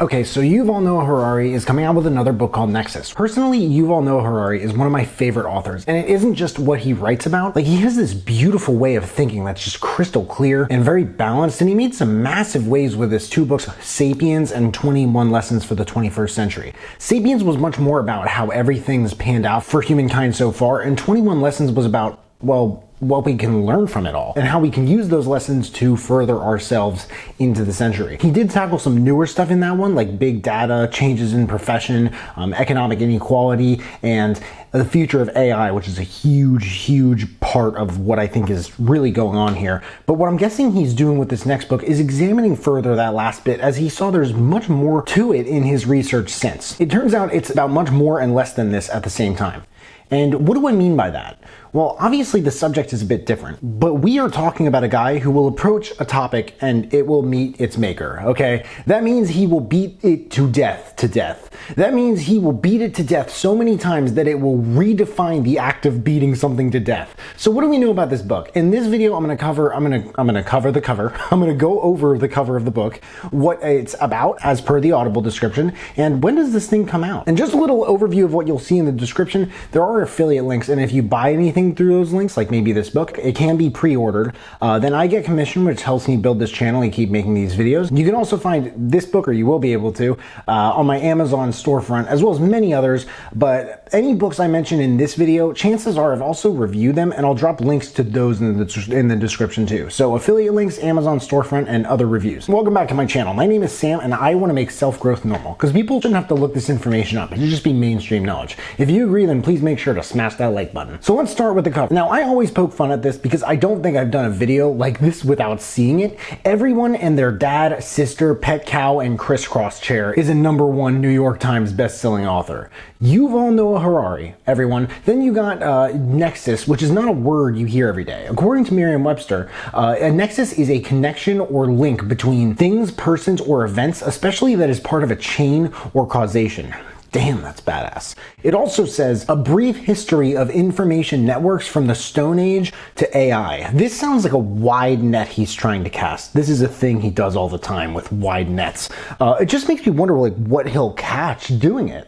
Okay, so Yuval Noah Harari is coming out with another book called Nexus. Personally, Yuval Noah Harari is one of my favorite authors, and it isn't just what he writes about. Like, he has this beautiful way of thinking that's just crystal clear and very balanced, and he made some massive waves with his two books, Sapiens and 21 Lessons for the 21st Century. Sapiens was much more about how everything's panned out for humankind so far, and 21 Lessons was about, well, what we can learn from it all and how we can use those lessons to further ourselves into the century. He did tackle some newer stuff in that one, like big data, changes in profession, economic inequality, and the future of AI, which is a huge part of what I think is really going on here. But what I'm guessing he's doing with this next book is examining further that last bit, as he saw there's much more to it in his research since. It turns out it's about much more and less than this at the same time. And what do I mean by that? Well, obviously the subject is a bit different, but we are talking about a guy who will approach a topic and it will meet its maker, okay? That means he will beat it to death. That means he will beat it to death so many times that it will redefine the act of beating something to death. So what do we know about this book? In this video, I'm gonna cover the cover. I'm gonna go over the cover of the book, what it's about as per the Audible description, and when does this thing come out? And just a little overview of what you'll see in the description. There are affiliate links, and if you buy anything through those links, like maybe this book, it can be pre-ordered. Then I get commission, which helps me build this channel and keep making these videos. You can also find this book, or you will be able to, on my Amazon storefront, as well as many others. But any books I mention in this video, chances are I've also reviewed them, and I'll drop links to those in the description too. So affiliate links, Amazon storefront, and other reviews. Welcome back to my channel. My name is Sam, and I want to make self-growth normal, because people shouldn't have to look this information up. It should just be mainstream knowledge. If you agree, then please make sure to smash that like button. So let's start with the cover. Now, I always poke fun at this because I don't think I've done a video like this without seeing it. Everyone and their dad, sister, pet cow, and crisscross chair is a #1 New York Times best-selling author. Yuval Noah Harari, everyone. Then you got Nexus, which is not a word you hear every day. According to Merriam-Webster, a nexus is a connection or link between things, persons, or events, especially that is part of a chain or causation. Damn, that's badass. It also says a brief history of information networks from the Stone Age to AI. This sounds like a wide net he's trying to cast. This is a thing he does all the time with wide nets. It just makes me wonder like what he'll catch doing it.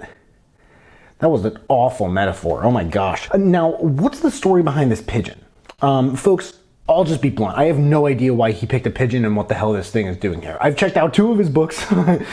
That was an awful metaphor. Oh my gosh. Now, what's the story behind this pigeon? Folks, I'll just be blunt. I have no idea why he picked a pigeon and what the hell this thing is doing here. I've checked out 2 of his books.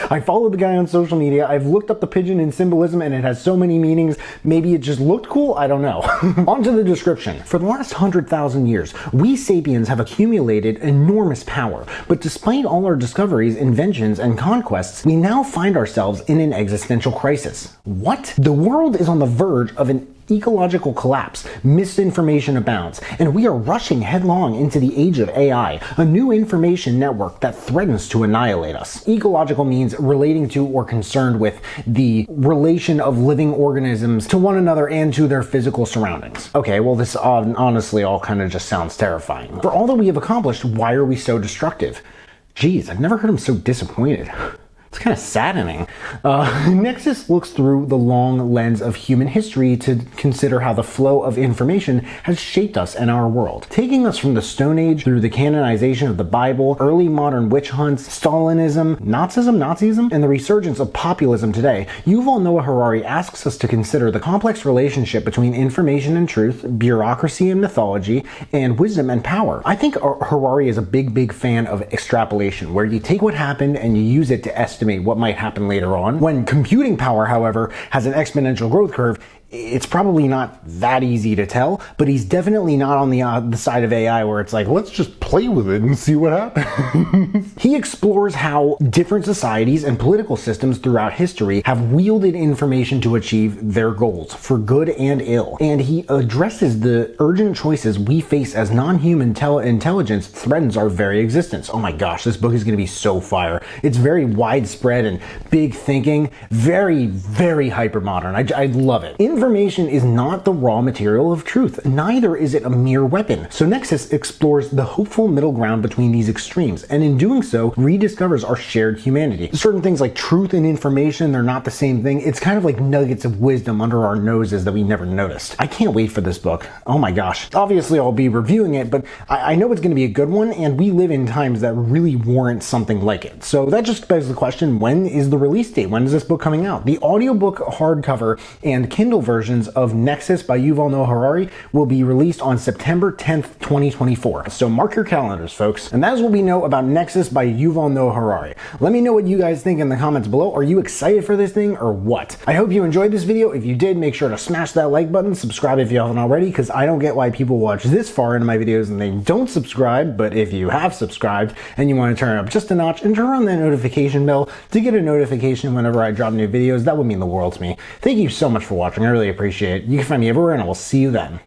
I follow the guy on social media. I've looked up the pigeon in symbolism and it has so many meanings. Maybe it just looked cool. I don't know. On to the description. For the last 100,000 years, we sapiens have accumulated enormous power. But despite all our discoveries, inventions, and conquests, we now find ourselves in an existential crisis. What? The world is on the verge of an ecological collapse, misinformation abounds, and we are rushing headlong into the age of AI, a new information network that threatens to annihilate us. Ecological means relating to or concerned with the relation of living organisms to one another and to their physical surroundings. Okay, well this honestly all kind of just sounds terrifying. For all that we have accomplished, why are we so destructive? Geez, I've never heard him so disappointed. It's kind of saddening. Nexus looks through the long lens of human history to consider how the flow of information has shaped us and our world. Taking us from the Stone Age through the canonization of the Bible, early modern witch hunts, Stalinism, Nazism, and the resurgence of populism today, Yuval Noah Harari asks us to consider the complex relationship between information and truth, bureaucracy and mythology, and wisdom and power. I think Harari is a big fan of extrapolation, where you take what happened and you use it to estimate what might happen later on. When computing power, however, has an exponential growth curve, it's probably not that easy to tell, but he's definitely not on the side of AI where it's like, let's just play with it and see what happens. He explores how different societies and political systems throughout history have wielded information to achieve their goals, for good and ill. And he addresses the urgent choices we face as non-human intelligence threatens our very existence. Oh my gosh, this book is going to be so fire. It's very widespread and big thinking, very hyper modern. I love it. In Information is not the raw material of truth, neither is it a mere weapon. So Nexus explores the hopeful middle ground between these extremes, and in doing so, rediscovers our shared humanity. Certain things like truth and information, they're not the same thing. It's kind of like nuggets of wisdom under our noses that we never noticed. I can't wait for this book. Oh my gosh. Obviously, I'll be reviewing it, but I know it's going to be a good one, and we live in times that really warrant something like it. So that just begs the question, when is the release date? When is this book coming out? The audiobook, hardcover, and Kindle versions of Nexus by Yuval Noah Harari will be released on September 10th, 2024. So mark your calendars, folks. And that is what we know about Nexus by Yuval Noah Harari. Let me know what you guys think in the comments below. Are you excited for this thing or what? I hope you enjoyed this video. If you did, make sure to smash that like button, subscribe if you haven't already, because I don't get why people watch this far into my videos and they don't subscribe. But if you have subscribed and you want to turn it up just a notch and turn on that notification bell to get a notification whenever I drop new videos, that would mean the world to me. Thank you so much for watching. I really appreciate it. You can find me everywhere, and I will see you then.